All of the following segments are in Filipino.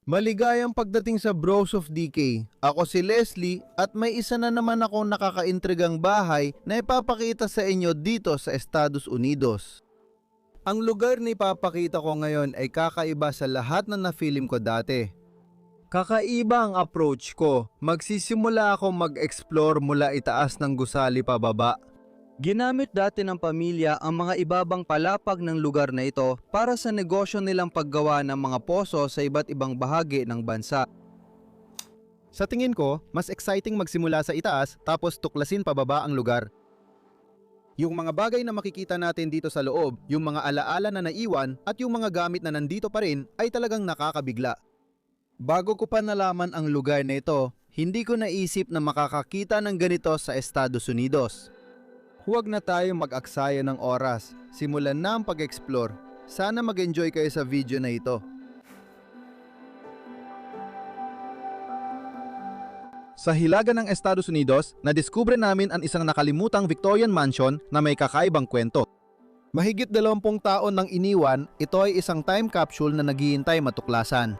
Maligayang pagdating sa Bros of DK. Ako si Leslie at may isa na naman akong nakakaintrigang bahay na ipapakita sa inyo dito sa Estados Unidos. Ang lugar na ipapakita ko ngayon ay kakaiba sa lahat na na-film ko dati. Kakaiba ang approach ko. Magsisimula ako mag-explore mula itaas ng gusali pababa. Ginamit dati ng pamilya ang mga ibabang palapag ng lugar na ito para sa negosyo nilang paggawa ng mga poso sa iba't ibang bahagi ng bansa. Sa tingin ko, mas exciting magsimula sa itaas tapos tuklasin pababa ang lugar. Yung mga bagay na makikita natin dito sa loob, yung mga alaala na naiwan at yung mga gamit na nandito pa rin ay talagang nakakabigla. Bago ko pa nalaman ang lugar na ito, hindi ko naisip na makakakita ng ganito sa Estados Unidos. Huwag na tayong mag-aksaya ng oras. Simulan na ang pag-explore. Sana mag-enjoy kayo sa video na ito. Sa hilaga ng Estados Unidos, nadiskubre namin ang isang nakalimutang Victorian mansion na may kakaibang kwento. Mahigit 20 taon nang iniwan, ito ay isang time capsule na naghihintay matuklasan.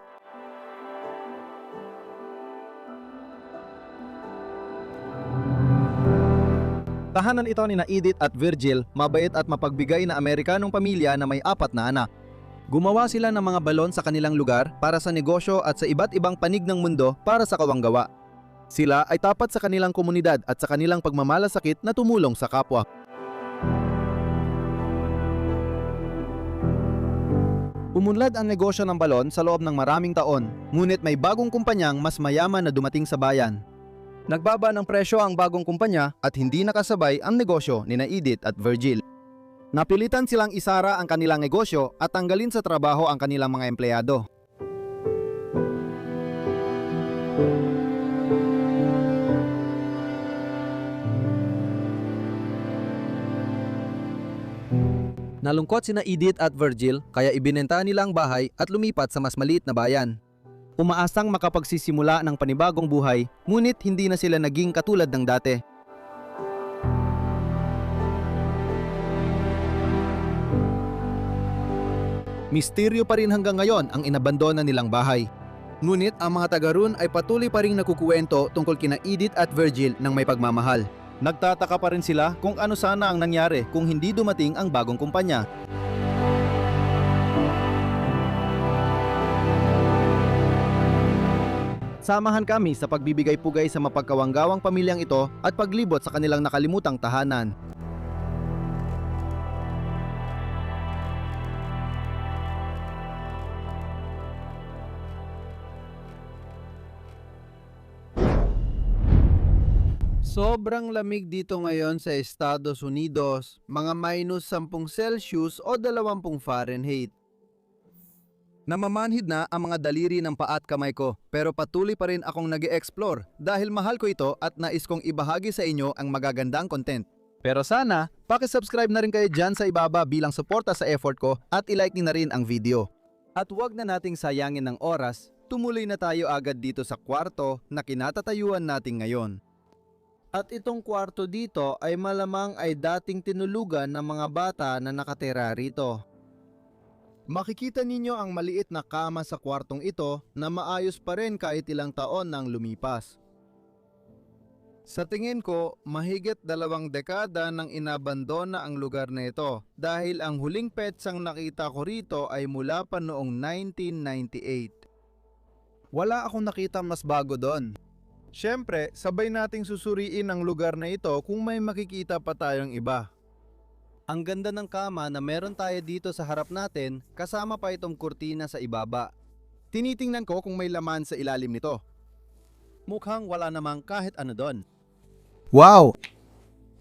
Tahanan ito ni na Edith at Virgil, mabait at mapagbigay na Amerikanong pamilya na may 4 na anak. Gumawa sila ng mga balon sa kanilang lugar para sa negosyo at sa iba't ibang panig ng mundo para sa kawanggawa. Sila ay tapat sa kanilang komunidad at sa kanilang pagmamalasakit na tumulong sa kapwa. Umunlad ang negosyo ng balon sa loob ng maraming taon, ngunit may bagong kumpanyang mas mayaman na dumating sa bayan. Nagbaba ng presyo ang bagong kumpanya at hindi nakasabay ang negosyo ni na Edith at Virgil. Napilitan silang isara ang kanilang negosyo at tanggalin sa trabaho ang kanilang mga empleyado. Nalungkot sina Edith at Virgil kaya ibinenta nila ang bahay at lumipat sa mas maliit na bayan. Umaasang makapagsisimula ng panibagong buhay, ngunit hindi na sila naging katulad ng dati. Misteryo pa rin hanggang ngayon ang inabandona nilang bahay. Ngunit ang mga taga roon ay patuloy pa rin nakukuwento tungkol kina Edith at Virgil ng may pagmamahal. Nagtataka pa rin sila kung ano sana ang nangyari kung hindi dumating ang bagong kumpanya. Samahan kami sa pagbibigay-pugay sa mapagkawanggawang pamilyang ito at paglibot sa kanilang nakalimutang tahanan. Sobrang lamig dito ngayon sa Estados Unidos, mga minus 10 Celsius o 20 Fahrenheit. Namamanhid na ang mga daliri ng paa at kamay ko, pero patuloy pa rin akong nag-e-explore dahil mahal ko ito at nais kong ibahagi sa inyo ang magagandang content. Pero sana, paki-subscribe na rin kayo dyan sa ibaba bilang suporta sa effort ko at i-like niyo na rin ang video. At huwag na nating sayangin ng oras, tumuloy na tayo agad dito sa kwarto na kinatatayuan natin ngayon. At itong kwarto dito ay malamang ay dating tinulugan ng mga bata na nakatira rito. Makikita ninyo ang maliit na kama sa kwartong ito na maayos pa rin kahit ilang taon nang lumipas. Sa tingin ko, mahigit 2 dekada nang inabandona ang lugar na ito dahil ang huling petsang nakita ko rito ay mula pa noong 1998. Wala akong nakita mas bago doon. Siyempre, sabay nating susuriin ang lugar na ito kung may makikita pa tayong iba. Ang ganda ng kama na meron tayo dito sa harap natin, kasama pa itong kurtina sa ibaba. Tinitingnan ko kung may laman sa ilalim nito. Mukhang wala namang kahit ano doon. Wow!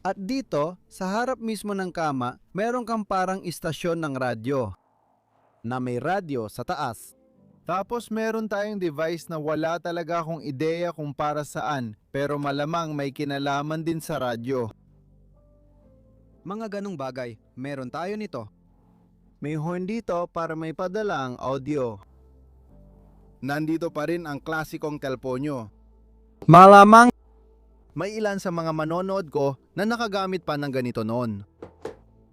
At dito, sa harap mismo ng kama, meron kang parang istasyon ng radyo na may radyo sa taas. Tapos meron tayong device na wala talaga akong ideya kung para saan, pero malamang may kinalaman din sa radyo. Mga ganong bagay, meron tayo nito. May horn dito para may padala ang audio. Nandito pa rin ang klasikong teleponyo. Malamang may ilan sa mga manonood ko na nakagamit pa ng ganito noon.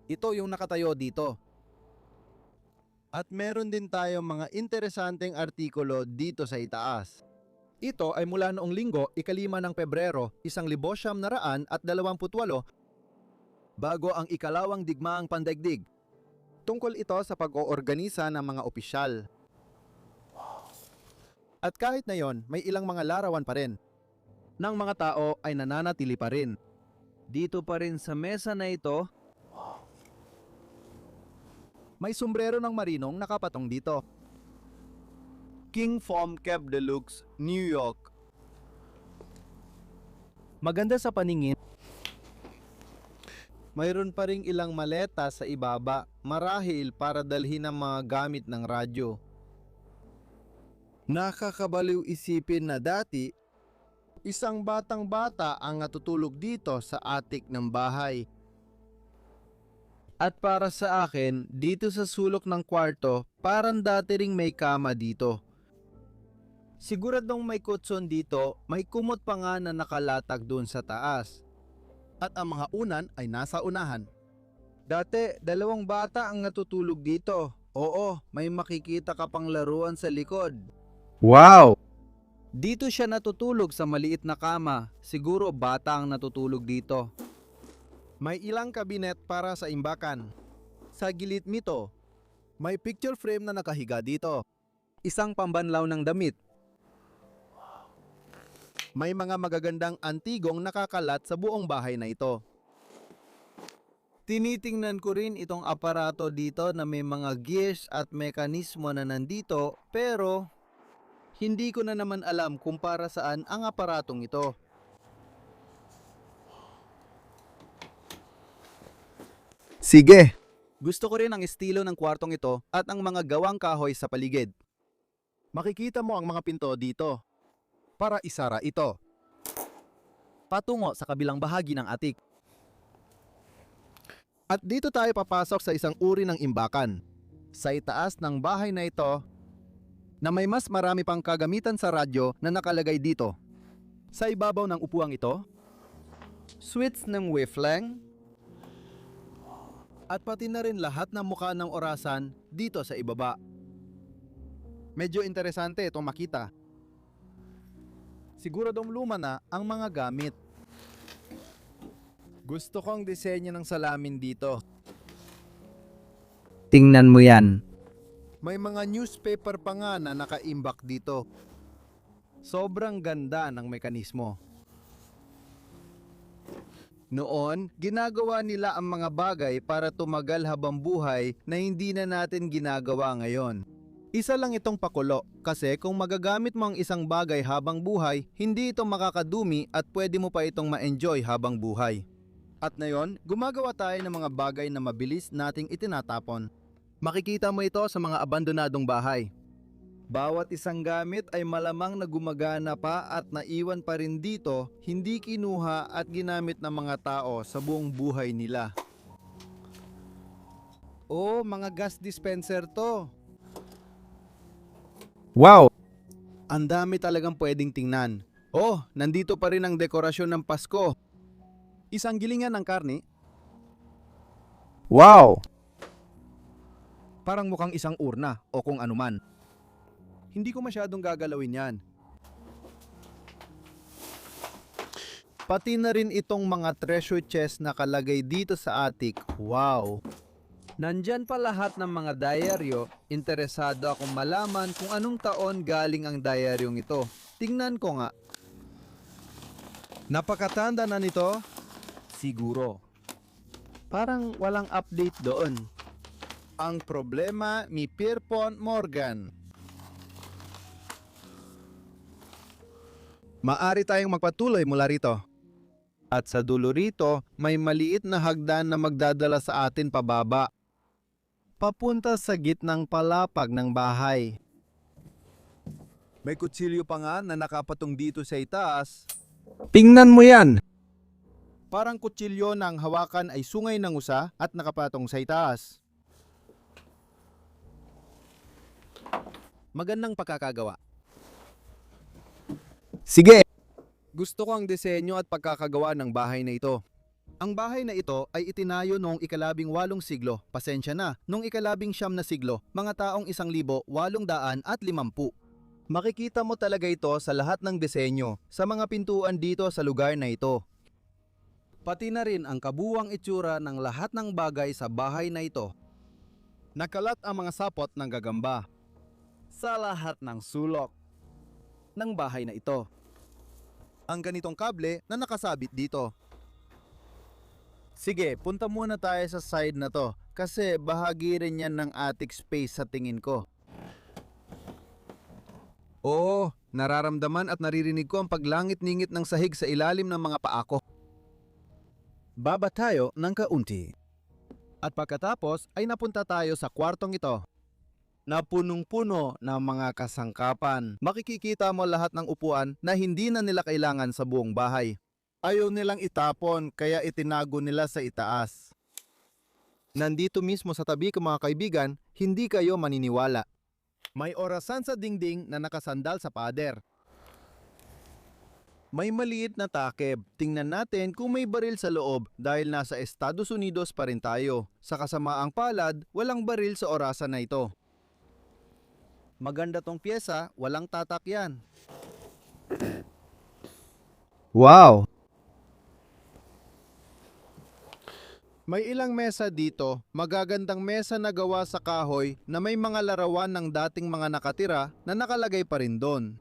Ito yung nakatayo dito. At meron din tayong mga interesanteng artikulo dito sa itaas. Ito ay mula noong Linggo, 5 ng Pebrero, 1928 bago ang ikalawang digmaang pandaigdig. Tungkol ito sa pag-oorganisa ng mga opisyal. At kahit na yon, may ilang mga larawan pa rin ng mga tao ay nananatili pa rin. Dito pa rin sa mesa na ito, May sombrero ng marinong nakapatong dito. King Foam Cab Deluxe, New York. Maganda sa paningin. Mayroon pa ring ilang maleta sa ibaba, marahil para dalhin ang mga gamit ng radyo. Nakakabaliw isipin na dati, isang batang bata ang natutulog dito sa attic ng bahay. At para sa akin, dito sa sulok ng kwarto, parang dati ring may kama dito. Siguradong may kutson dito, may kumot pa nga na nakalatag doon sa taas. At ang mga unan ay nasa unahan. Dati, 2 bata ang natutulog dito. Oo, may makikita ka pang laruan sa likod. Wow! Dito siya natutulog sa maliit na kama. Siguro bata ang natutulog dito. May ilang kabinet para sa imbakan. Sa gilid nito, may picture frame na nakahiga dito. Isang pambanlaw ng damit. May mga magagandang antigong nakakalat sa buong bahay na ito. Tinitingnan ko rin itong aparato dito na may mga gears at mekanismo na nandito, pero hindi ko na naman alam kung para saan ang aparatong ito. Sige! Gusto ko rin ang estilo ng kwartong ito at ang mga gawang kahoy sa paligid. Makikita mo ang mga pinto dito para isara ito patungo sa kabilang bahagi ng attic. At dito tayo papasok sa isang uri ng imbakan. Sa itaas ng bahay na ito na may mas marami pang kagamitan sa radyo na nakalagay dito. Sa ibabaw ng upuang ito, Switch ng wavelength. at pati na rin lahat ng mukha ng orasan dito sa ibaba. Medyo interesante itong makita. Siguradong luma na ang mga gamit. Gusto kong disenyo ng salamin dito. Tingnan mo yan. May mga newspaper pa nga na nakaimbak dito. Sobrang ganda ng mekanismo. Noon, ginagawa nila ang mga bagay para tumagal habang buhay na hindi na natin ginagawa ngayon. Isa lang itong pakulo kasi kung magagamit mo ang isang bagay habang buhay, hindi ito makakadumi at pwede mo pa itong ma-enjoy habang buhay. At ngayon, gumagawa tayo ng mga bagay na mabilis nating itinatapon. Makikita mo ito sa mga abandonadong bahay. Bawat isang gamit ay malamang na gumagana pa at naiwan pa rin dito, hindi kinuha at ginamit ng mga tao sa buong buhay nila. Oh, mga gas dispenser to. Wow! Ang dami talagang pwedeng tingnan. Oh, nandito pa rin ang dekorasyon ng Pasko. Isang gilingan ng karne. Wow! Parang mukhang isang urna o kung anuman. Hindi ko masyadong gagalawin yan. Pati na rin itong mga treasure chest na kalagay dito sa attic. Wow! Nandyan pa lahat ng mga diaryo. Interesado akong malaman kung anong taon galing ang diaryong ito. Tingnan ko nga. Napakatanda na nito? Siguro. Parang walang update doon. Ang problema ni Pierpont Morgan. Maari tayong magpatuloy mula rito. At sa dulo rito, may maliit na hagdan na magdadala sa atin pababa. Papunta sa gitnang palapag ng bahay. May kutsilyo pa nga na nakapatong dito sa itaas. Tingnan mo yan! Parang kutsilyo na ang hawakan ay sungay ng usa at nakapatong sa itaas. Magandang pagkakagawa. Sige! Gusto ko ang disenyo at pagkakagawa ng bahay na ito. Ang bahay na ito ay itinayo noong ika-18 siglo, pasensya na, noong ika-19 na siglo, mga taong 1,850. Makikita mo talaga ito sa lahat ng disenyo, sa mga pintuan dito sa lugar na ito. Pati na rin ang kabuwang itsura ng lahat ng bagay sa bahay na ito. Nakalat ang mga sapot ng gagamba sa lahat ng sulok ng bahay na ito. Ang ganitong kable na nakasabit dito. Sige, punta muna tayo sa side na to kasi bahagi rin yan ng attic space sa tingin ko. Oo, nararamdaman at naririnig ko ang paglangit-ningit ng sahig sa ilalim ng mga paa ko. Baba tayo ng kaunti. At pagkatapos ay napunta tayo sa kwartong ito. Na punong-puno ng mga kasangkapan. Makikikita mo lahat ng upuan na hindi na nila kailangan sa buong bahay. Ayaw nilang itapon kaya itinago nila sa itaas. Nandito mismo sa tabi ko mga kaibigan, hindi kayo maniniwala. May orasan sa dingding na nakasandal sa pader. May maliit na takip. Tingnan natin kung may baril sa loob dahil nasa Estados Unidos pa rin tayo. Sa kasamaang palad, walang baril sa orasan na ito. Maganda tong pyesa, walang tatak yan. Wow! May ilang mesa dito, magagandang mesa na gawa sa kahoy na may mga larawan ng dating mga nakatira na nakalagay pa rin doon.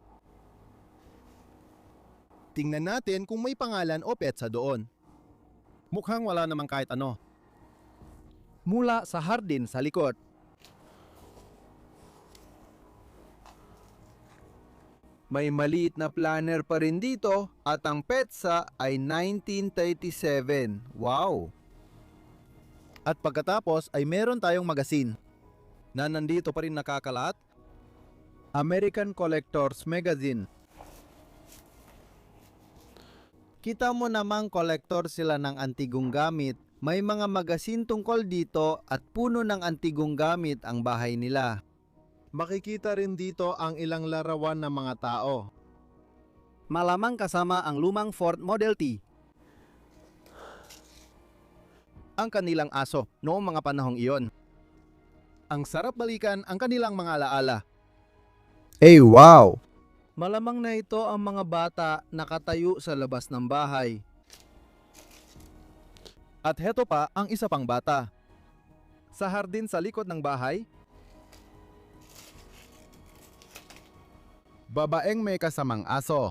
Tingnan natin kung may pangalan o petsa doon. Mukhang wala namang kahit ano. Mula sa hardin sa likod. May maliit na planner pa rin dito at ang petsa ay 1937. Wow! At pagkatapos ay meron tayong magasin na nandito pa rin nakakalat. American Collectors Magazine. Kita mo namang kolektor sila ng antigong gamit. May mga magasin tungkol dito at puno ng antigong gamit ang bahay nila. Makikita rin dito ang ilang larawan ng mga tao. Malamang kasama ang lumang Ford Model T. Ang kanilang aso noong mga panahong iyon. Ang sarap balikan ang kanilang mga alaala. Hey, wow! Malamang na ito ang mga bata nakatayo sa labas ng bahay. At heto pa ang isa pang bata. Sa hardin sa likod ng bahay, babaeng may kasamang aso.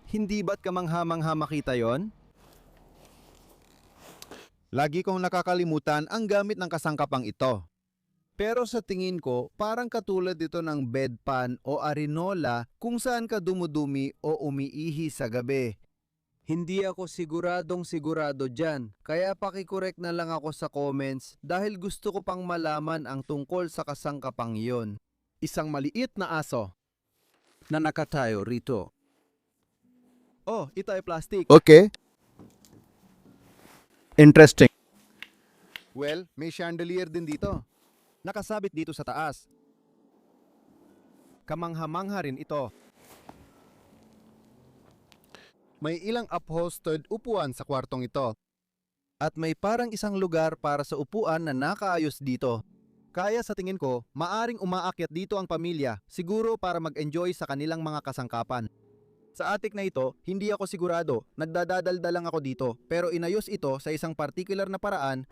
Hindi ba't kamangha-mangha makita yon? Lagi kong nakakalimutan ang gamit ng kasangkapang ito. Pero sa tingin ko, parang katulad ito ng bedpan o arinola kung saan ka dumudumi o umiihi sa gabi. Hindi ako siguro dyan, kaya pakicorrect na lang ako sa comments dahil gusto ko pang malaman ang tungkol sa kasangkapang iyon. Isang maliit na aso na nakatayo rito. Oh, ito ay plastic. Okay. Interesting. Well, may chandelier din dito. Nakasabit dito sa taas. Kamangha-mangha rin ito. May ilang upholstered upuan sa kwartong ito. At may parang isang lugar para sa upuan na nakaayos dito. Kaya sa tingin ko, maaring umaakyat dito ang pamilya, siguro para mag-enjoy sa kanilang mga kasangkapan. Sa attic na ito, hindi ako sigurado, nagdadadalda lang ako dito, pero inayos ito sa isang partikular na paraan,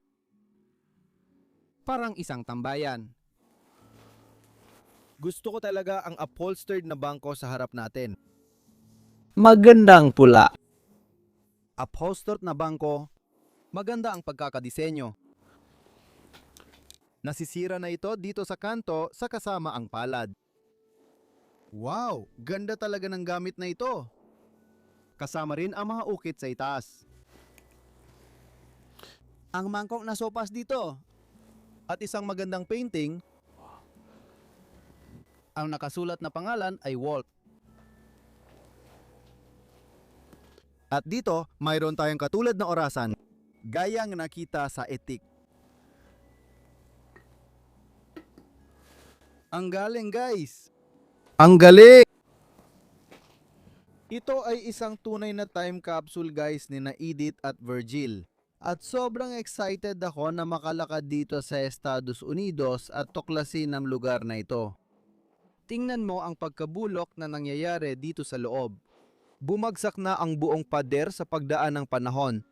parang isang tambayan. Gusto ko talaga ang upholstered na bangko sa harap natin. Magandang pula. Upholstered na bangko, maganda ang pagkakadisenyo. Nasisira na ito dito sa kanto sa kasama ang palad. Wow, ganda talaga ng gamit na ito. Kasama rin ang mga ukit sa itaas. Ang mangkok na sopas dito. At isang magandang painting. Ang nakasulat na pangalan ay Walt. At dito, mayroon tayong katulad na orasan, gayang nakita sa etik. Ang galing guys! Ang galing! Ito ay isang tunay na time capsule guys ni na Edith at Virgil. At sobrang excited ako na makalakad dito sa Estados Unidos at tuklasin ang lugar na ito. Tingnan mo ang pagkabulok na nangyayari dito sa loob. Bumagsak na ang buong pader sa pagdaan ng panahon.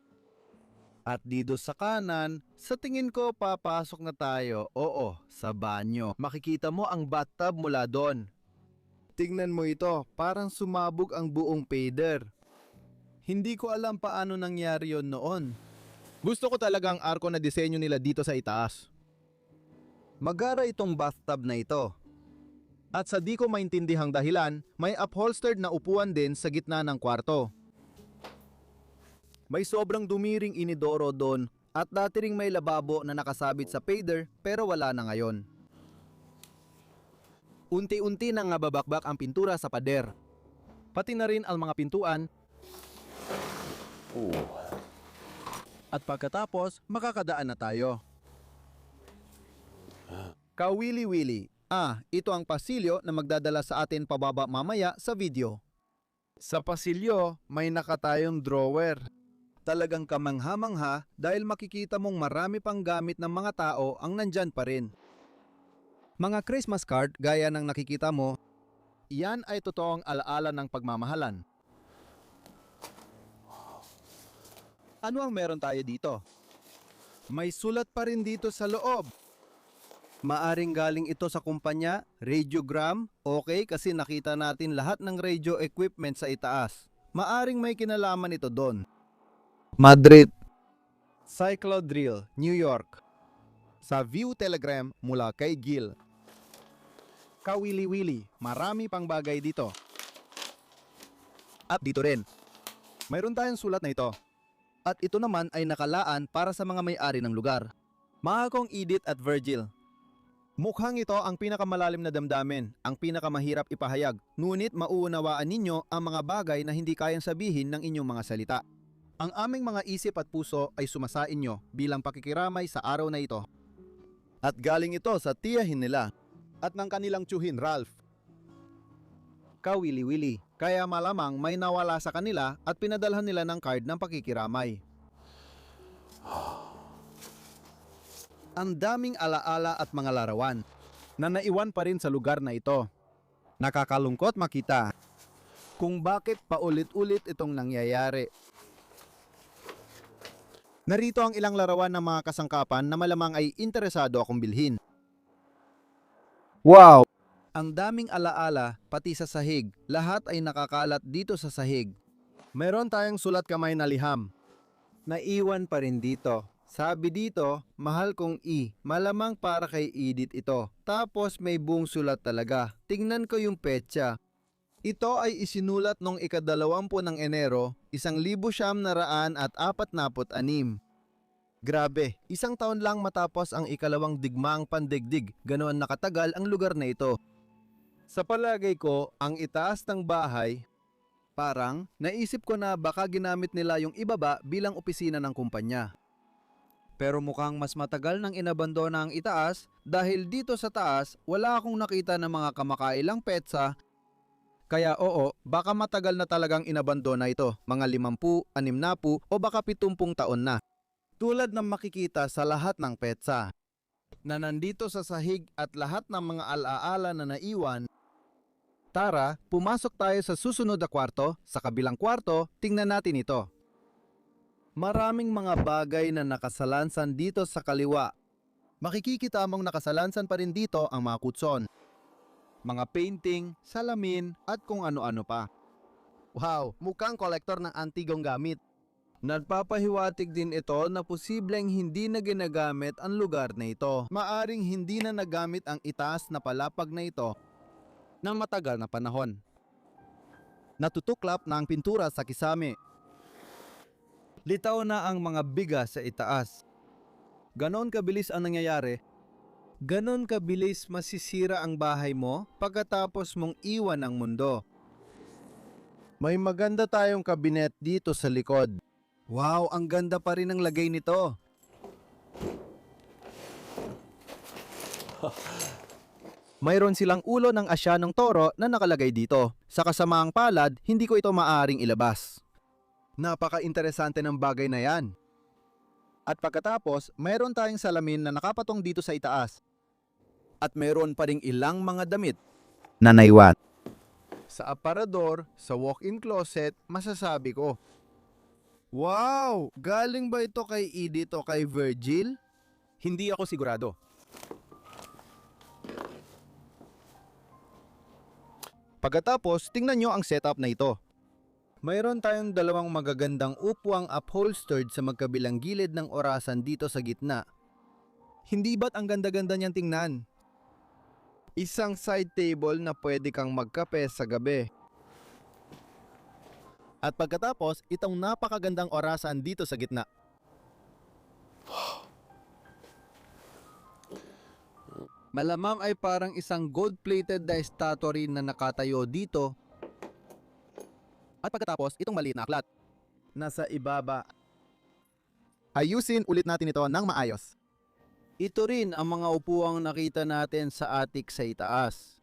At dito sa kanan, sa tingin ko papasok na tayo. Oo, sa banyo. Makikita mo ang bathtub mula doon. Tingnan mo ito, parang sumabog ang buong pader. Hindi ko alam paano nangyari yon noon. Gusto ko talaga ang arko na disenyo nila dito sa itaas. Magara itong bathtub na ito. At sa di ko maintindihang dahilan, may upholstered na upuan din sa gitna ng kwarto. May sobrang dumiring inidoro doon at dati ring may lababo na nakasabit sa pader pero wala na ngayon. Unti-unti nang nababakbak ang pintura sa pader. Pati na rin ang mga pintuan. At pagkatapos, makakadaan na tayo. Kawili-wili. Ito ang pasilyo na magdadala sa atin pababa mamaya sa video. Sa pasilyo, may nakatayong drawer. Talagang kamangha-mangha dahil makikita mong marami pang gamit ng mga tao ang nandyan pa rin. Mga Christmas card gaya ng nakikita mo, iyan ay totoong alaala ng pagmamahalan. Ano ang meron tayo dito? May sulat pa rin dito sa loob. Maaring galing ito sa kumpanya, radiogram, okay kasi nakita natin lahat ng radio equipment sa itaas. Maaring may kinalaman ito doon. Madrid. Cyclodrill, New York. Sa View Telegram mula kay Gil. Kawili-wili, marami pang bagay dito. At dito rin. Mayroon tayong sulat na ito. At ito naman ay nakalaan para sa mga may-ari ng lugar. Mga kong Edith at Virgil. Mukhang ito ang pinakamalalim na damdamin, ang pinakamahirap ipahayag, ngunit mauunawaan ninyo ang mga bagay na hindi kayang sabihin ng inyong mga salita. Ang aming mga isip at puso ay sumasain nyo bilang pakikiramay sa araw na ito. At galing ito sa tiyahin nila. At ng kanilang tiyuhin, Ralph. Kawili-wili. Kaya malamang may nawala sa kanila at pinadalhan nila ng card ng pakikiramay. Ang daming alaala at mga larawan Na naiwan pa rin sa lugar na ito. nakakalungkot makita kung bakit paulit-ulit itong nangyayari. Narito ang ilang larawan ng mga kasangkapan na malamang ay interesado akong bilhin. Wow! Ang daming alaala pati sa sahig. Lahat ay nakakalat dito sa sahig. Meron tayong sulat kamay na liham. Naiwan pa rin dito. Sabi dito, mahal kong malamang para kay Edith ito. Tapos may buong sulat talaga. Tingnan ko yung petsa. Ito ay isinulat noong ika-20 ng Enero, 1946. Grabe, 1 taon lang matapos ang ikalawang digmaang pandigdig, ganoon nakatagal ang lugar na ito. Sa palagay ko, ang itaas ng bahay, parang naisip ko na baka ginamit nila yung ibaba bilang opisina ng kumpanya. Pero mukhang mas matagal nang inabandona ang itaas dahil dito sa taas wala akong nakita ng mga kamakailang petsa. Kaya oo, baka matagal na talagang inabandona ito, mga 50, 60 o baka 70 taon na. Tulad ng makikita sa lahat ng petsa na nandito sa sahig at lahat ng mga alaala na naiwan. Tara, pumasok tayo sa susunod na kwarto. Sa kabilang kwarto, tingnan natin ito. Maraming mga bagay na nakasalansan dito sa kaliwa. Makikikita mong nakasalansan pa rin dito ang mga kutson, Mga painting, salamin at kung ano-ano pa. wow, mukhang kolektor ng antigong gamit. Nagpapahiwatig din ito na posibleng hindi na ginagamit ang lugar na ito. Maaring hindi na nagamit ang itaas na palapag na ito Ng matagal na panahon. Natutuklap na ang pintura sa kisame. Litaw na ang mga biga sa itaas. Ganon kabilis ang nangyayari. Ganon kabilis masisira ang bahay mo pagkatapos mong iwan ang mundo. May maganda tayong kabinet dito sa likod. Wow, ang ganda pa rin ng lagay nito. Mayroon silang ulo ng asyanong toro na nakalagay dito. Sa kasamaang palad, hindi ko ito maaring ilabas. Napaka-interesante ng bagay na yan. At pagkatapos, mayroon tayong salamin na nakapatong dito sa itaas. At mayroon pa ring ilang mga damit na naiwan. Sa aparador, sa walk-in closet, masasabi ko, wow! Galing ba ito kay Edith o kay Virgil? Hindi ako sigurado. Pagkatapos, tingnan nyo ang setup na ito. Mayroon tayong dalawang magagandang upuang upholstered sa magkabilang gilid ng orasan dito sa gitna. Hindi ba't ang ganda-ganda niyang tingnan? Isang side table na pwede kang magkape sa gabi. At pagkatapos, itong napakagandang orasan dito sa gitna. Malamang ay parang isang gold-plated na estatue na nakatayo dito. At pagkatapos, itong maliit na aklat. Nasa ibaba. Ayusin ulit natin ito ng maayos. Ito rin ang mga upuang nakita natin sa attic sa itaas.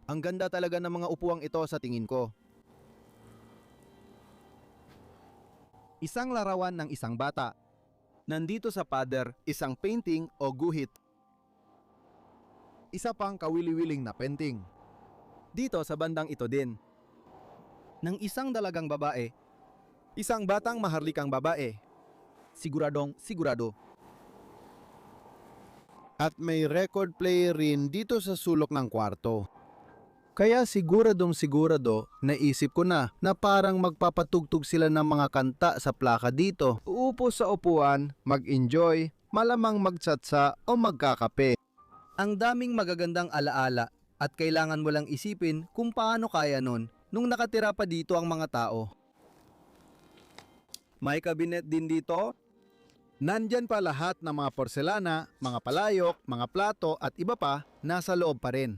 Ang ganda talaga ng mga upuang ito sa tingin ko. Isang larawan ng isang bata. Nandito sa pader, isang painting o guhit. Isa pang kawili-wiling na painting. Dito sa bandang ito din. Ng isang dalagang babae. Isang batang maharlikang babae. Siguradong sigurado. At may record player rin dito sa sulok ng kwarto. Kaya siguradong sigurado, naisip ko na parang magpapatugtog sila ng mga kanta sa plaka dito. Uupo sa upuan, mag-enjoy, malamang magtsatsa o magkakape. Ang daming magagandang alaala at kailangan mo lang isipin kung paano kaya nun nung nakatira pa dito ang mga tao. May kabinet din dito. Nandyan pa lahat ng mga porselana, mga palayok, mga plato at iba pa nasa loob pa rin.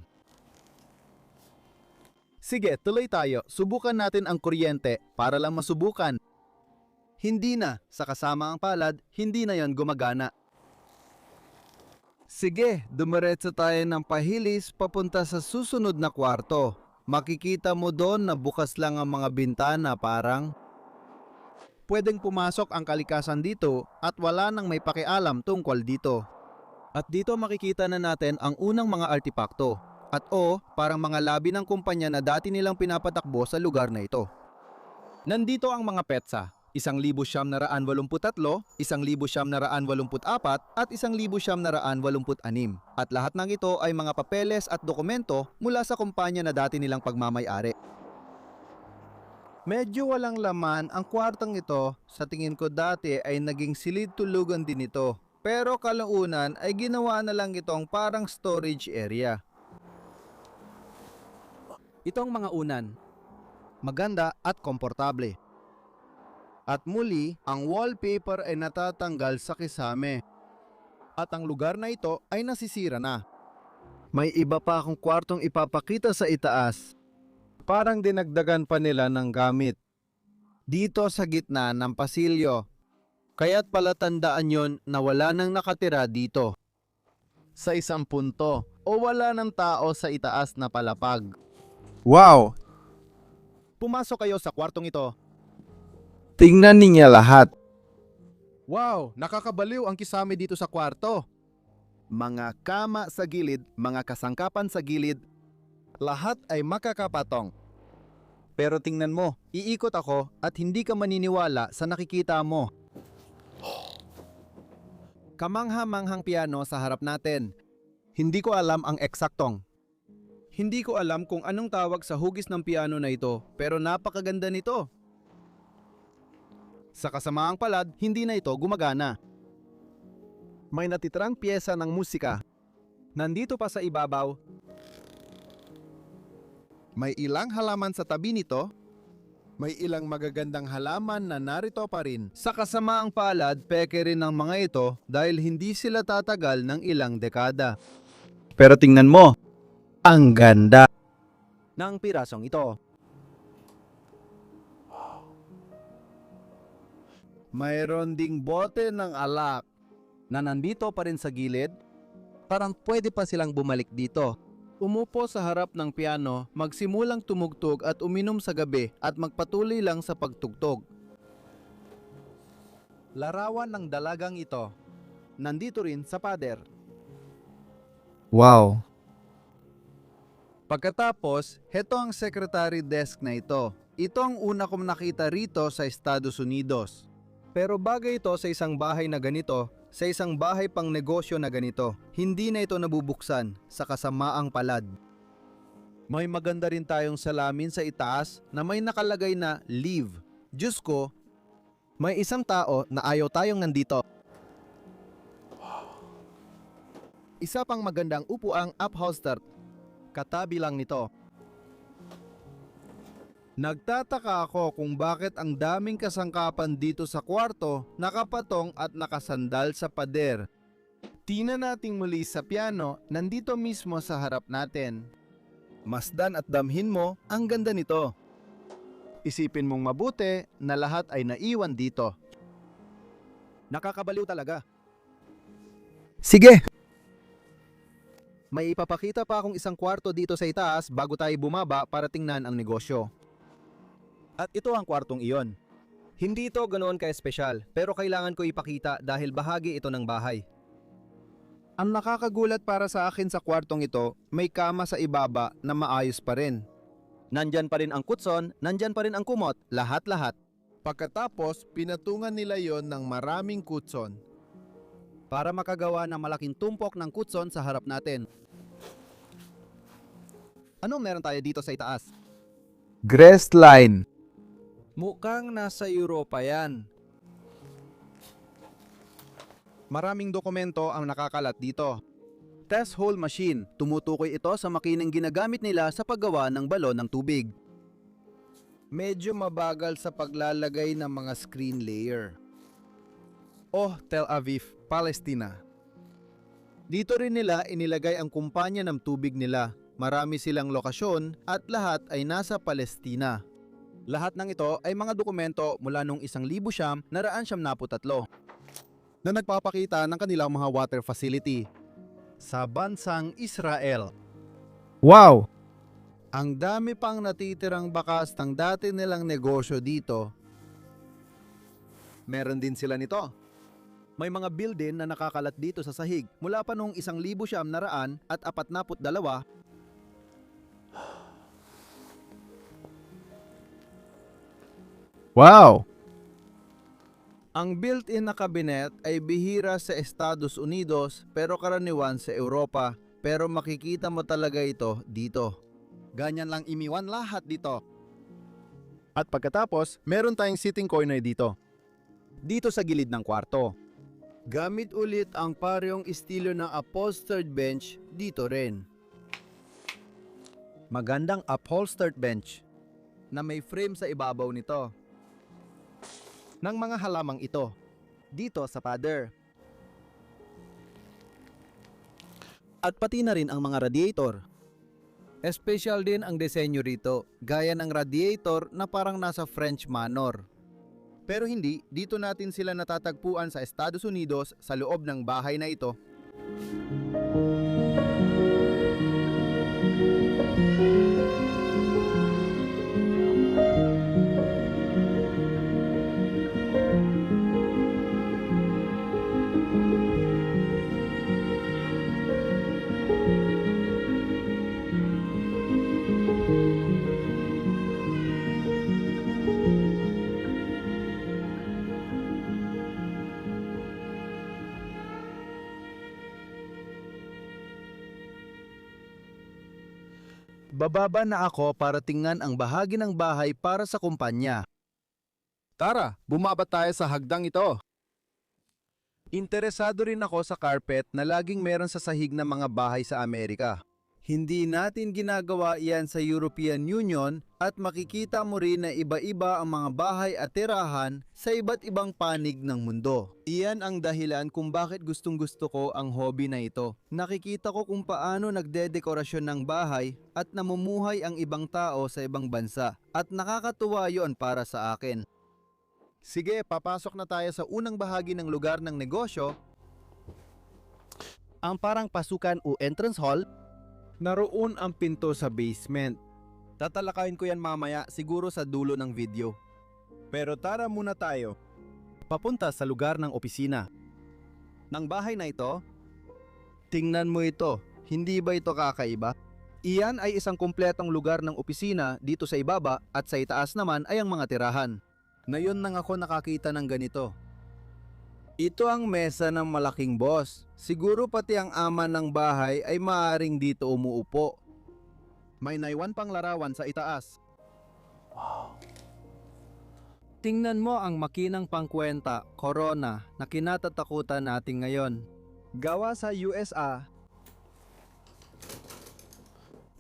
Sige, tuloy tayo. Subukan natin ang kuryente para lang masubukan. Hindi na, sa kasama ang palad, hindi na yon gumagana. Sige, dumiretso tayo ng pahilis papunta sa susunod na kwarto. Makikita mo doon na bukas lang ang mga bintana parang pwedeng pumasok ang kalikasan dito at wala nang may pakialam tungkol dito. At dito makikita na natin ang unang mga artipakto. At parang mga labi ng kumpanya na dati nilang pinapatakbo sa lugar na ito. Nandito ang mga petsa. 1,983, 1,984 at 1,986. At lahat ng ito ay mga papeles at dokumento mula sa kumpanya na dati nilang pagmamay-ari. Medyo walang laman ang kwartong ito. Sa tingin ko dati ay naging silid tulugan din ito. Pero kalaunan ay ginawa na lang itong parang storage area. Itong mga unan, maganda at komportable. At muli, ang wallpaper ay natatanggal sa kisame. At ang lugar na ito ay nasisira na. May iba pa akong kwartong ipapakita sa itaas. Parang dinagdagan pa nila ng gamit. Dito sa gitna ng pasilyo. Kaya't palatandaan yon na wala nang nakatira dito. Sa isang punto o wala ng tao sa itaas na palapag. Wow! Pumasok kayo sa kwartong ito. Tingnan niya lahat. Wow, nakakabaliw ang kisame dito sa kwarto. Mga kama sa gilid, mga kasangkapan sa gilid, lahat ay makakapatong. Pero tingnan mo, iikot ako at hindi ka maniniwala sa nakikita mo. Kamangha-manghang piano sa harap natin. Hindi ko alam ang eksaktong. Hindi ko alam kung anong tawag sa hugis ng piano na ito, pero napakaganda nito. Sa kasamaang palad, hindi na ito gumagana. May natitirang piyesa ng musika. Nandito pa sa ibabaw. May ilang halaman sa tabi nito. May ilang magagandang halaman na narito pa rin. Sa kasamaang palad, peke rin ng mga ito dahil hindi sila tatagal ng ilang dekada. Pero tingnan mo, ang ganda ng pirasong ito. Mayroon ding bote ng alak Na nandito pa rin sa gilid. Parang pwede pa silang bumalik dito. Umupo sa harap ng piano, magsimulang tumugtog at uminom sa gabi at magpatuloy lang sa pagtugtog. Larawan ng dalagang ito. Nandito rin sa pader. Wow! Pagkatapos, heto ang secretary desk na ito. Ito ang una kong nakita rito sa Estados Unidos. Pero bagay ito sa isang bahay na ganito, sa isang bahay pang negosyo na ganito. Hindi na ito nabubuksan sa kasamaang palad. May maganda rin tayong salamin sa itaas na may nakalagay na leave. Diyos ko, may isang tao na ayaw tayong nandito. Isa pang magandang upuang upholstered. Katabi lang nito. Nagtataka ako kung bakit ang daming kasangkapan dito sa kwarto, nakapatong at nakasandal sa pader. Tingnan nating muli sa piano, nandito mismo sa harap natin. Masdan at damhin mo, ang ganda nito. Isipin mong mabuti na lahat ay naiwan dito. Nakakabaliw talaga. Sige! May ipapakita pa akong isang kwarto dito sa itaas bago tayo bumaba para tingnan ang negosyo. At ito ang kwartong iyon. Hindi ito ganoon ka-espesyal pero kailangan ko ipakita dahil bahagi ito ng bahay. Ang nakakagulat para sa akin sa kwartong ito, may kama sa ibaba na maayos pa rin. Nandyan pa rin ang kutson, nandyan pa rin ang kumot, lahat-lahat. Pagkatapos, pinatungan nila yon ng maraming kutson para makagawa ng malaking tumpok ng kutson sa harap natin. Anong meron tayo dito sa itaas? Crest line. Mukhang nasa Europa yan. Maraming dokumento ang nakakalat dito. Test hole machine. Tumutukoy ito sa makineng ginagamit nila sa paggawa ng balon ng tubig. Medyo mabagal sa paglalagay ng mga screen layer. Oh, Tel Aviv, Palestina. Dito rin nila inilagay ang kumpanya ng tubig nila. Marami silang lokasyon at lahat ay nasa Palestina. Lahat ng ito ay mga dokumento mula noong 1993 na nagpapakita ng kanilang mga water facility sa bansang Israel. Wow! Ang dami pang natitirang bakas ng dati nilang negosyo dito. Meron din sila nito. May mga building na nakakalat dito sa sahig mula pa noong 1942. Wow! Ang built-in na kabinet ay bihira sa Estados Unidos pero karaniwan sa Europa. Pero makikita mo talaga ito dito. Ganyan lang imiwan lahat dito. At pagkatapos, meron tayong sitting corner dito. Dito sa gilid ng kwarto. Gamit ulit ang parehong estilo ng upholstered bench dito rin. Magandang upholstered bench na may frame sa ibabaw nito ng mga halamang ito dito sa pader. At pati na rin ang mga radiator. Espesyal din ang disenyo rito, gaya ng radiator na parang nasa French manor. Pero hindi, dito natin sila natatagpuan sa Estados Unidos sa loob ng bahay na ito. Bababa na ako para tingnan ang bahagi ng bahay para sa kumpanya. Tara, bumaba tayo sa hagdang ito. Interesado rin ako sa carpet na laging meron sa sahig ng mga bahay sa Amerika. Hindi natin ginagawa iyan sa European Union at makikita mo rin na iba-iba ang mga bahay at tirahan sa iba't ibang panig ng mundo. Iyan ang dahilan kung bakit gustong-gusto ko ang hobby na ito. Nakikita ko kung paano nagdedekorasyon ng bahay at namumuhay ang ibang tao sa ibang bansa at nakakatuwa yon para sa akin. Sige, papasok na tayo sa unang bahagi ng lugar ng negosyo. Ang parang pasukan o entrance hall. Naroon ang pinto sa basement. Tatalakayin ko yan mamaya siguro sa dulo ng video. Pero tara muna tayo. papunta sa lugar ng opisina. Ng bahay na ito, tingnan mo ito, hindi ba ito kakaiba? Iyan ay isang kumpletong lugar ng opisina dito sa ibaba at sa itaas naman ay ang mga tirahan. Ngayon nang ako nakakita ng ganito. Ito ang mesa ng malaking boss. Siguro pati ang ama ng bahay ay maaaring dito umuupo. May naiwan pang larawan sa itaas. Tingnan mo ang makinang pangkwenta, Corona, na kinatatakutan natin ngayon. Gawa sa USA.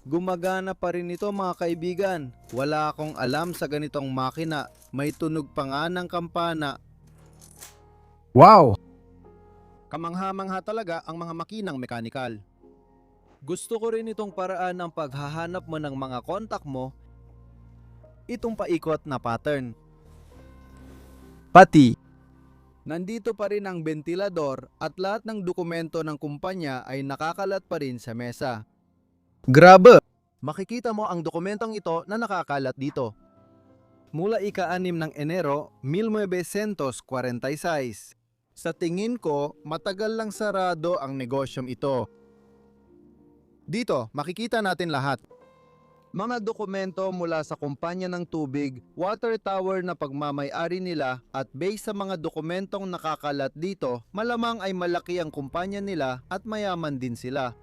Gumagana pa rin ito mga kaibigan. Wala akong alam sa ganitong makina. May tunog pa nga ng kampana. Wow! Kamangha-mangha talaga ang mga makinang mekanikal. Gusto ko rin itong paraan ng paghahanap mo ng mga kontak mo. Itong paikot na pattern. Pati, nandito pa rin ang ventilador at lahat ng dokumento ng kumpanya ay nakakalat pa rin sa mesa. Grabe! Makikita mo ang dokumentong ito na nakakalat dito. Mula ika-6 ng Enero, 1946. Sa tingin ko, matagal lang sarado ang negosyong ito. Dito, makikita natin lahat. Mga dokumento mula sa kumpanya ng tubig, water tower na pagmamay-ari nila at base sa mga dokumentong nakakalat dito, malamang ay malaki ang kumpanya nila at mayaman din sila.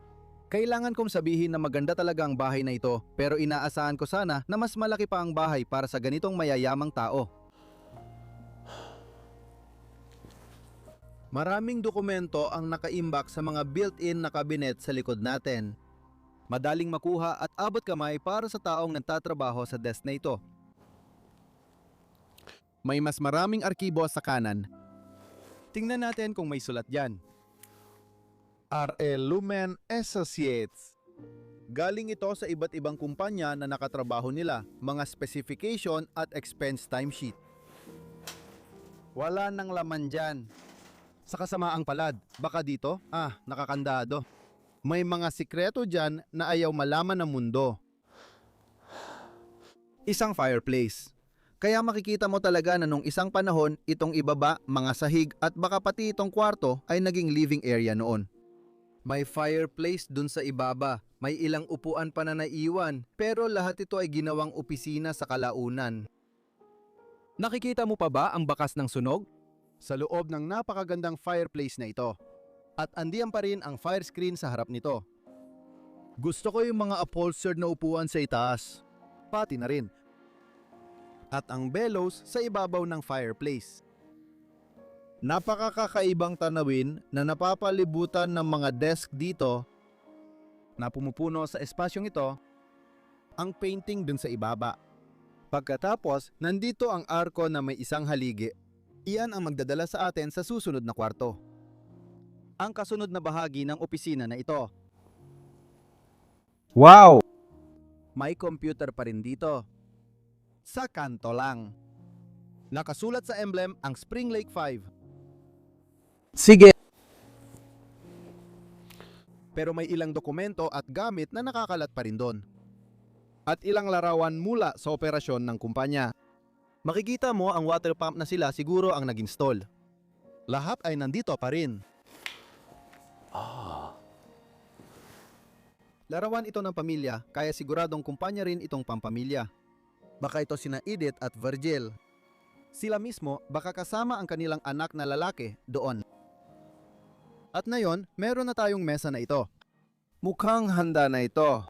Kailangan kong sabihin na maganda talaga ang bahay na ito, pero inaasahan ko sana na mas malaki pa ang bahay para sa ganitong mayayamang tao. Maraming dokumento ang nakaimbak sa mga built-in na kabinet sa likod natin. Madaling makuha at abot kamay para sa taong nagtatrabaho sa desk na ito. May mas maraming arkibo sa kanan. Tingnan natin kung may sulat dyan. R.L. Lumen Associates. Galing ito sa iba't ibang kumpanya na nakatrabaho nila, mga specification at expense timesheet. Wala nang laman dyan. Sa kasamaang palad, baka dito, nakakandado. May mga sikreto dyan na ayaw malaman ng mundo. Isang fireplace. Kaya makikita mo talaga na nung isang panahon, itong ibaba, mga sahig at baka pati itong kwarto ay naging living area noon. May fireplace dun sa ibaba, may ilang upuan pa na naiwan, pero lahat ito ay ginawang opisina sa kalaunan. Nakikita mo pa ba ang bakas ng sunog? Sa loob ng napakagandang fireplace na ito. At andiyan pa rin ang fire screen sa harap nito. Gusto ko yung mga upholstered na upuan sa itaas. Pati na rin. At ang bellows sa ibabaw ng fireplace. Napakakakaibang tanawin na napapalibutan ng mga desk dito na pumupuno sa espasyong ito ang painting dun sa ibaba. Pagkatapos, nandito ang arko na may isang haligi. Iyan ang magdadala sa atin sa susunod na kwarto. Ang kasunod na bahagi ng opisina na ito. Wow! May computer pa rin dito. Sa kanto lang. Nakasulat sa emblem ang Spring Lake 5. Sige! Pero may ilang dokumento at gamit na nakakalat pa rin doon. At ilang larawan mula sa operasyon ng kumpanya. Makikita mo ang water pump na sila siguro ang nag-install. Lahat ay nandito pa rin. Larawan ito ng pamilya, kaya siguradong kumpanya rin itong pampamilya. Baka ito sina Edith at Virgil. Sila mismo baka kasama ang kanilang anak na lalaki doon. At ngayon, meron na tayong mesa na ito. Mukhang handa na ito.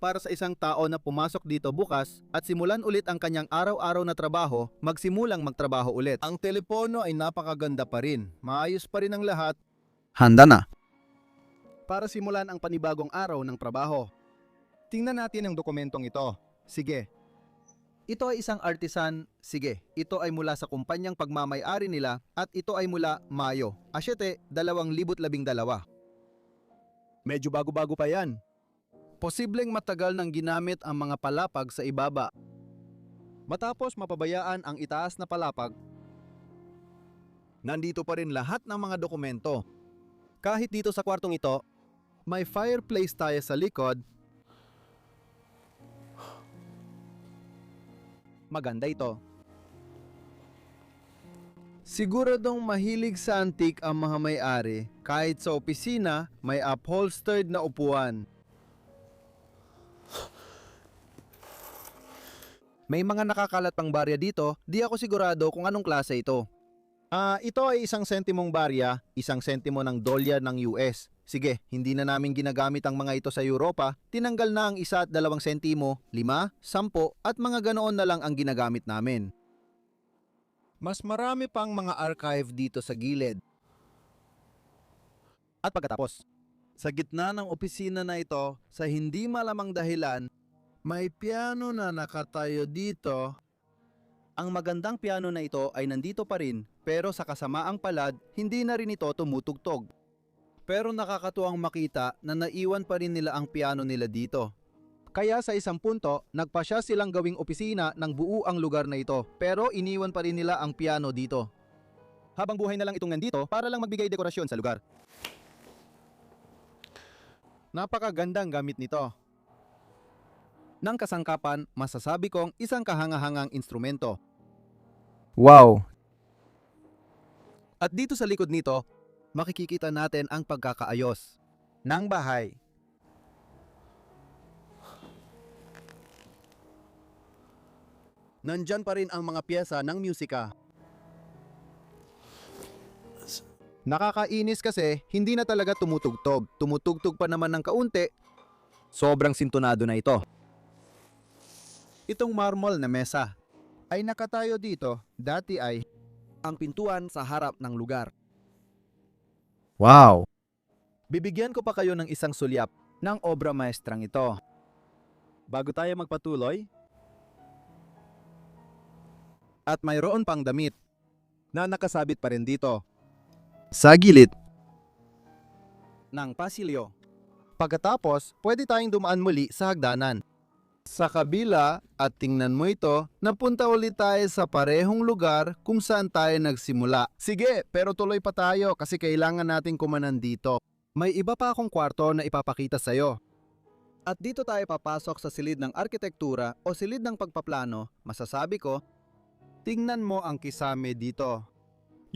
Para sa isang tao na pumasok dito bukas at simulan ulit ang kanyang araw-araw na trabaho, magsimulang magtrabaho ulit. Ang telepono ay napakaganda pa rin. Maayos pa rin ang lahat. Handa na. Para simulan ang panibagong araw ng trabaho. Tingnan natin ang dokumentong ito. Sige. Ito ay isang artisan. Sige, ito ay mula sa kumpanyang pagmamay-ari nila at ito ay mula Mayo, 7, 2012. Medyo bago-bago pa yan. Posibleng matagal nang ginamit ang mga palapag sa ibaba. Matapos mapabayaan ang itaas na palapag, nandito pa rin lahat ng mga dokumento. Kahit dito sa kwartong ito, may fireplace tayo sa likod. Maganda ito. Siguradong mahilig sa antique ang mga may-ari. Kahit sa opisina, may upholstered na upuan. May mga nakakalat pang barya dito, di ako sigurado kung anong klase ito. Ito ay 1 sentimong barya, 1 sentimo ng dolyar ng US. Sige, hindi na namin ginagamit ang mga ito sa Europa, tinanggal na ang 1 at 2 sentimo, 5, 10 at mga ganoon na lang ang ginagamit namin. Mas marami pang mga archive dito sa gilid. At pagkatapos, sa gitna ng opisina na ito, sa hindi malamang dahilan, May piano na nakatayo dito. ang magandang piano na ito ay nandito pa rin, pero sa kasamaang palad, hindi na rin ito tumutugtog. Pero nakakatuwang makita na naiwan pa rin nila ang piano nila dito. Kaya sa isang punto, nagpasya silang gawing opisina ng buo ang lugar na ito, pero iniwan pa rin nila ang piano dito. Habang buhay na lang itong nandito para lang magbigay dekorasyon sa lugar. Napakagandang gamit nito. Ng kasangkapan, masasabi kong isang kahangahangang instrumento. Wow! At dito sa likod nito, makikita natin ang pagkakaayos ng bahay. Nandyan pa rin ang mga piyesa ng musika. Nakakainis kasi hindi na talaga tumutugtog. Tumutugtog pa naman ng kaunti. Sobrang sintonado na ito. Itong marmol na mesa ay nakatayo dito. Dati ay ang pintuan sa harap ng lugar. Wow! Bibigyan ko pa kayo ng isang sulyap ng obra maestrang ito. Bago tayo magpatuloy, at mayroon pang damit na nakasabit pa rin dito Sa gilid. ng pasilyo. Pagkatapos, pwede tayong dumaan muli sa hagdanan. Sa kabila at tingnan mo ito, napunta ulit tayo sa parehong lugar kung saan tayo nagsimula. Sige, pero tuloy pa tayo kasi kailangan nating kumanan dito. May iba pa akong kwarto na ipapakita sa'yo. At dito tayo papasok sa silid ng arkitektura o silid ng pagpaplano. Masasabi ko, Tingnan mo ang kisame dito.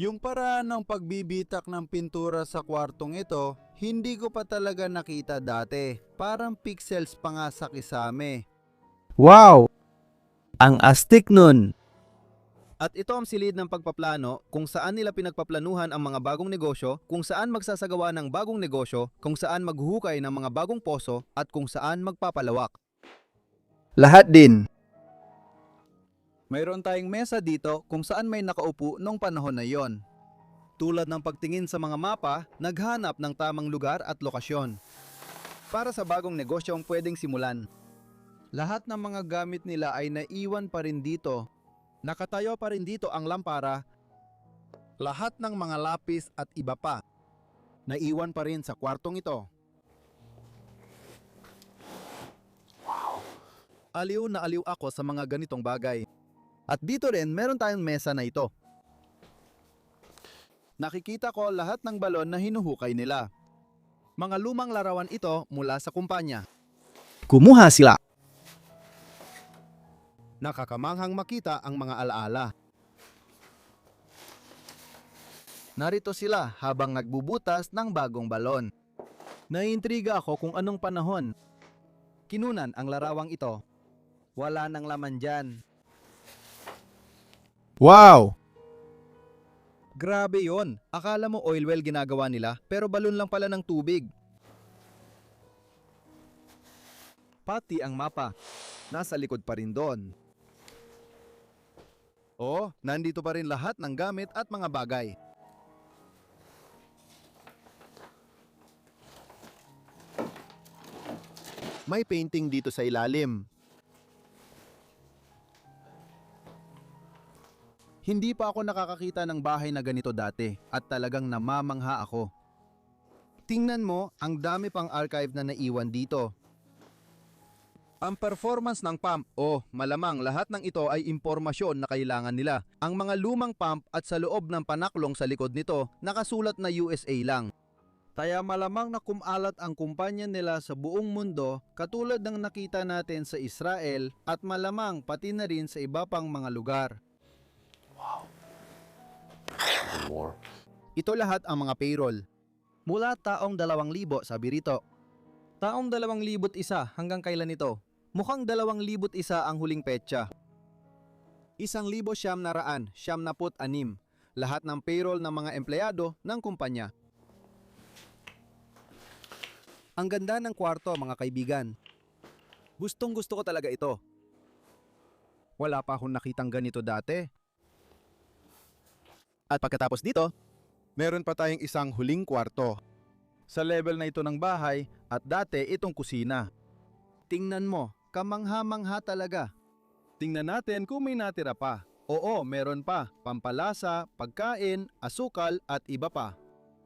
Yung paraan ng pagbibitak ng pintura sa kwartong ito, hindi ko pa talaga nakita dati. Parang pixels pa nga sa kisame. Wow! Ang astig nun! at ito ang silid ng pagpaplano kung saan nila pinagpaplanuhan ang mga bagong negosyo, kung saan magsasagawa ng bagong negosyo, kung saan maghuhukay ng mga bagong poso, at kung saan magpapalawak. Lahat din. Mayroon tayong mesa dito kung saan may nakaupo nung panahon na yon. Tulad ng pagtingin sa mga mapa, naghanap ng tamang lugar at lokasyon para sa bagong negosyong pwedeng simulan. Lahat ng mga gamit nila ay naiwan pa rin dito. Nakatayo pa rin dito ang lampara, lahat ng mga lapis at iba pa. Naiwan pa rin sa kwartong ito. Aliw na aliw ako sa mga ganitong bagay. At dito rin meron tayong mesa na ito. Nakikita ko lahat ng balon na hinuhukay nila. Mga lumang larawan ito mula sa kumpanya. Kumuha sila. Nakakamanghang makita ang mga alaala. Narito sila habang nagbubutas ng bagong balon. Naiintriga ako kung anong panahon kinunan ang larawang ito. Wala nang laman dyan. Wow! Grabe yon. Akala mo oil well ginagawa nila pero balon lang pala ng tubig. Pati ang mapa, nasa likod pa rin doon. Oh, nandito pa rin lahat ng gamit at mga bagay. May painting dito sa ilalim. Hindi pa ako nakakakita ng bahay na ganito dati at talagang namamangha ako. Tingnan mo, ang dami pang archive na naiwan dito. Ang performance ng pump, malamang lahat ng ito ay impormasyon na kailangan nila. Ang mga lumang pump at sa loob ng panaklong sa likod nito, nakasulat na USA lang. Kaya malamang na kumalat ang kumpanya nila sa buong mundo katulad ng nakita natin sa Israel at malamang pati na rin sa iba pang mga lugar. and more. Ito lahat ang mga payroll. Mula taong 2,000 sabi rito. Taong 2001 hanggang kailan ito? Mukhang 2001 ang huling petsa. 1,996. Lahat ng payroll ng mga empleyado ng kumpanya. Ang ganda ng kwarto mga kaibigan. Gustong gusto ko talaga ito. Wala pa akong nakitang ganito dati. At pagkatapos dito, meron pa tayong isang huling kwarto. Sa level na ito ng bahay at dati itong kusina. Tingnan mo, kamangha-mangha talaga. Tingnan natin kung may natira pa. Oo, meron pa. Pampalasa, pagkain, asukal at iba pa.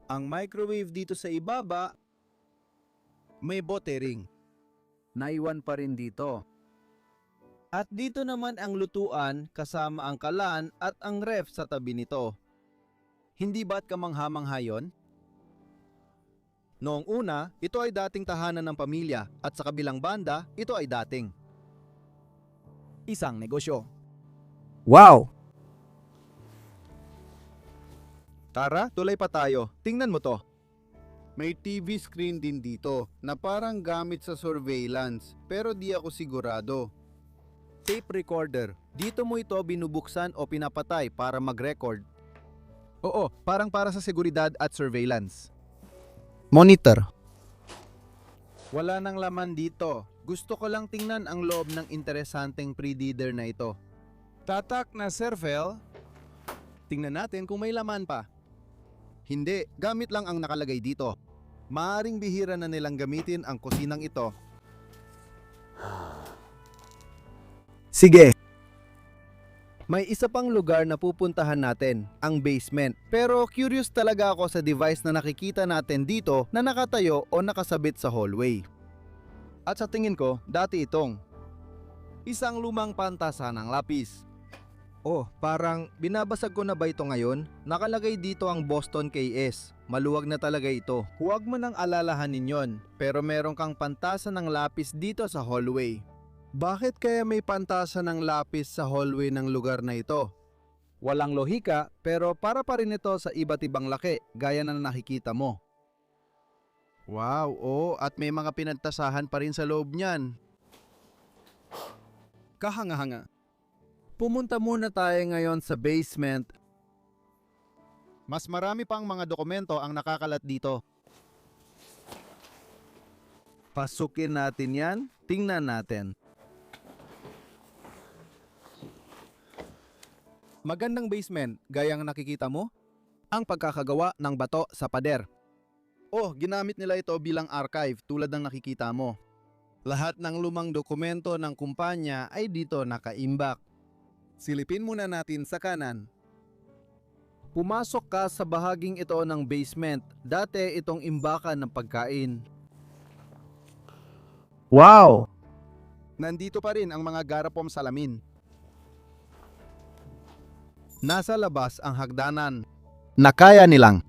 Ang microwave dito sa ibaba, may bote ring. Naiwan pa rin dito. At dito naman ang lutuan kasama ang kalan at ang ref sa tabi nito. Hindi ba't kamangha-mangha yun? Noong una, ito ay dating tahanan ng pamilya at sa kabilang banda, ito ay dating isang negosyo. Wow! Tara, tuloy pa tayo. Tingnan mo to. May TV screen din dito na parang gamit sa surveillance pero di ako sigurado. Tape recorder. Dito mo ito binubuksan o pinapatay para mag-record. Oo, parang para sa seguridad at surveillance. Monitor. Wala nang laman dito. Gusto ko lang tingnan ang loob ng interesanteng predeader na ito. Tatak na servel. Tingnan natin kung may laman pa. Hindi, gamit lang ang nakalagay dito. Maaring bihira na nilang gamitin ang kusinang ito. Sige. May isa pang lugar na pupuntahan natin, ang basement. Pero curious talaga ako sa device na nakikita natin dito na nakatayo o nakasabit sa hallway. At sa tingin ko, dati itong isang lumang pantasan ng lapis. Oh, parang binabasag ko na ba ito ngayon? Nakalagay dito ang Boston KS. Maluwag na talaga ito. Huwag mo nang alalahanin yon. Pero meron kang pantasan ng lapis dito sa hallway. Bakit kaya may pantasan ng lapis sa hallway ng lugar na ito? Walang lohika pero para pa rin ito sa iba't ibang laki gaya na nakikita mo. Wow, oh, at may mga pinagtasahan pa rin sa loob niyan. Kahanga-hanga. Pumunta muna tayo ngayon sa basement. Mas marami pang mga dokumento ang nakakalat dito. Pasukin natin yan, tingnan natin. Magandang basement, gayang nakikita mo? Ang pagkakagawa ng bato sa pader. Oh, ginamit nila ito bilang archive tulad ng nakikita mo. Lahat ng lumang dokumento ng kumpanya ay dito nakaimbak. Silipin muna natin sa kanan. Pumasok ka sa bahaging ito ng basement. Dati itong imbakan ng pagkain. Wow! Nandito pa rin ang mga garapom salamin. Nasa labas ang hagdanan na kaya nilang.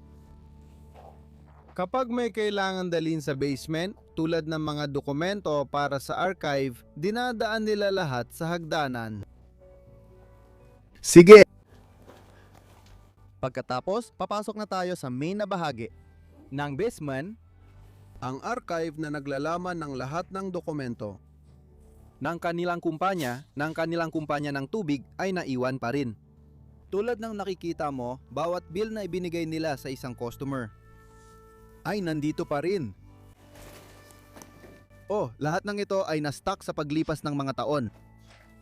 Kapag may kailangan dalhin sa basement, tulad ng mga dokumento para sa archive, dinadaan nila lahat sa hagdanan. Sige! Pagkatapos, papasok na tayo sa main na bahagi ng basement, ang archive na naglalaman ng lahat ng dokumento ng kanilang kumpanya ng tubig ay naiwan pa rin. Tulad ng nakikita mo, bawat bill na ibinigay nila sa isang customer ay nandito pa rin. Oh, lahat ng ito ay na-stock sa paglipas ng mga taon.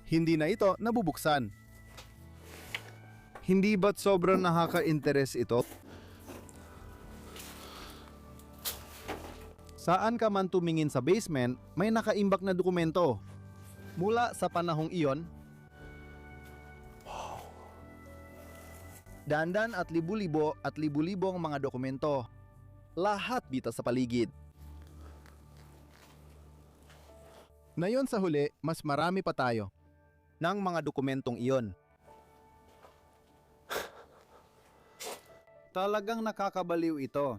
Hindi na ito nabubuksan. Hindi ba't sobrang nakaka-interest ito? Saan ka man tumingin sa basement, may nakaimbak na dokumento. Mula sa panahong iyon, dandan at libu-libo ang mga dokumento. Lahat dito sa paligid. Ngayon sa huli, mas marami pa tayo ng mga dokumentong iyon. Talagang nakakabaliw ito.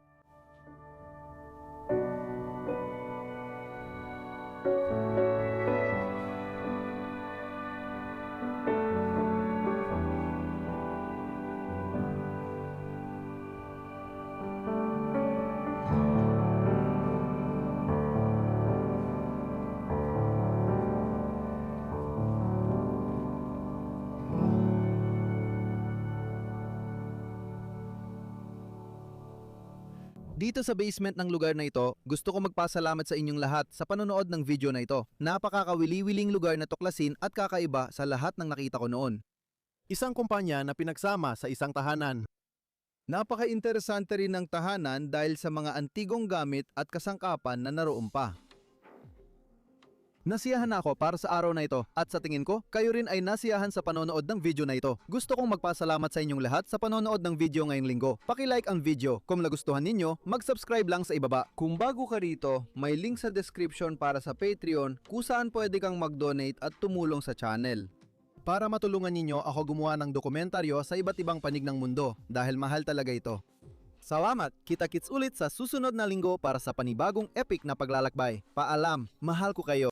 Dito sa basement ng lugar na ito, gusto ko magpasalamat sa inyong lahat sa panonood ng video na ito. Napakakawili-wiling lugar na tuklasin at kakaiba sa lahat ng nakita ko noon. Isang kumpanya na pinagsama sa isang tahanan. Napaka-interesante rin ng tahanan dahil sa mga antigong gamit at kasangkapan na naroon pa. Nasiyahan ako para sa araw na ito at sa tingin ko, kayo rin ay nasiyahan sa panonood ng video na ito. Gusto kong magpasalamat sa inyong lahat sa panonood ng video ngayong linggo. Paki-like ang video. Kung nagustuhan ninyo, mag-subscribe lang sa ibaba. Kung bago ka rito, may link sa description para sa Patreon kung saan pwede kang mag-donate at tumulong sa channel. Para matulungan ninyo ako gumawa ng dokumentaryo sa iba't ibang panig ng mundo dahil mahal talaga ito. Salamat! Kita-kits ulit sa susunod na linggo para sa panibagong epic na paglalakbay. Paalam, mahal ko kayo.